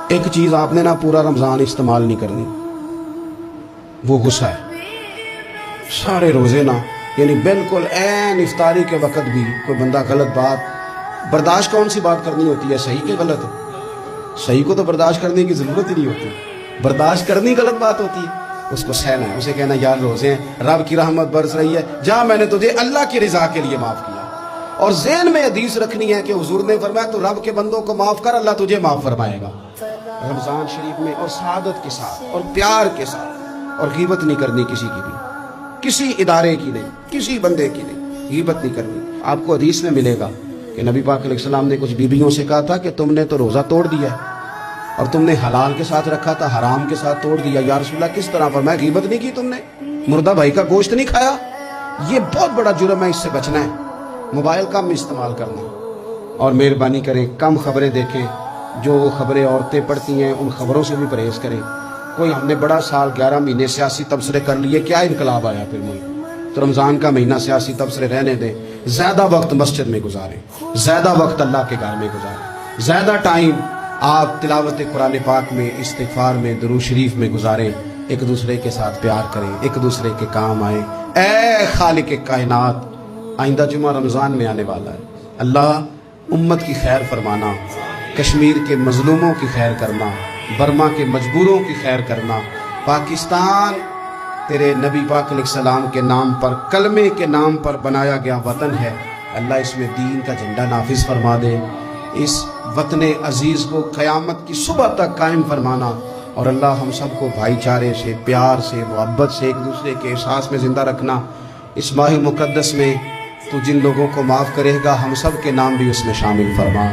ایک چیز آپ نے نا پورا رمضان استعمال نہیں کرنی، وہ غصہ ہے۔ سارے روزے نا یعنی بالکل عین افطاری کے وقت بھی کوئی بندہ غلط بات برداشت، کون سی بات کرنی ہوتی ہے؟ صحیح کہ غلط؟ صحیح کو تو برداشت کرنے کی ضرورت ہی نہیں ہوتی، برداشت کرنی غلط بات ہوتی ہے، اس کو سہنا ہے، اسے کہنا یار روزے ہیں، رب کی رحمت برس رہی ہے، جا میں نے تجھے اللہ کی رضا کے لیے معاف کیا۔ اور ذہن میں حدیث رکھنی ہے کہ حضور نے فرمایا تو رب کے بندوں کو معاف کر، اللہ تجھے معاف فرمائے گا۔ رمضان شریف میں اور سعادت کے ساتھ اور پیار کے ساتھ، اور غیبت نہیں کرنی کسی کی بھی، کسی ادارے کی نہیں، کسی بندے کی نہیں، غیبت نہیں کرنی۔ آپ کو حدیث میں ملے گا کہ نبی پاک علیہ السلام نے کچھ بیویوں سے کہا تھا کہ تم نے تو روزہ توڑ دیا ہے اور تم نے حلال کے ساتھ رکھا تھا، حرام کے ساتھ توڑ دیا۔ یا رسول اللہ کس طرح؟ فرمایا غیبت نہیں کی تم نے، مردہ بھائی کا گوشت نہیں کھایا، یہ بہت بڑا جرم ہے، اس سے بچنا ہے۔ موبائل کم استعمال کرنا، اور مہربانی کریں کم خبریں دیکھیں، جو خبریں عورتیں پڑھتی ہیں ان خبروں سے بھی پرہیز کریں۔ کوئی ہم نے بڑا سال 11 مہینے سیاسی تبصرے کر لیے، کیا انقلاب آیا پھر ملک؟ تو رمضان کا مہینہ سیاسی تبصرے رہنے دیں، زیادہ وقت مسجد میں گزاریں، زیادہ وقت اللہ کے گھر میں گزاریں، زیادہ ٹائم آپ تلاوت قرآن پاک میں، استغفار میں، درود شریف میں گزاریں، ایک دوسرے کے ساتھ پیار کریں، ایک دوسرے کے کام آئیں۔ اے خالق کائنات، آئندہ جمعہ رمضان میں آنے والا ہے، اللہ امت کی خیر فرمانا، کشمیر کے مظلوموں کی خیر کرنا، برما کے مجبوروں کی خیر کرنا۔ پاکستان تیرے نبی پاک علیہ السلام کے نام پر، کلمے کے نام پر بنایا گیا وطن ہے، اللہ اس میں دین کا جھنڈا نافذ فرما دے، اس وطن عزیز کو قیامت کی صبح تک قائم فرمانا، اور اللہ ہم سب کو بھائی چارے سے، پیار سے، محبت سے، ایک دوسرے کے احساس میں زندہ رکھنا۔ اس ماہ مقدس میں تو جن لوگوں کو معاف کرے گا ہم سب کے نام بھی اس میں شامل فرما۔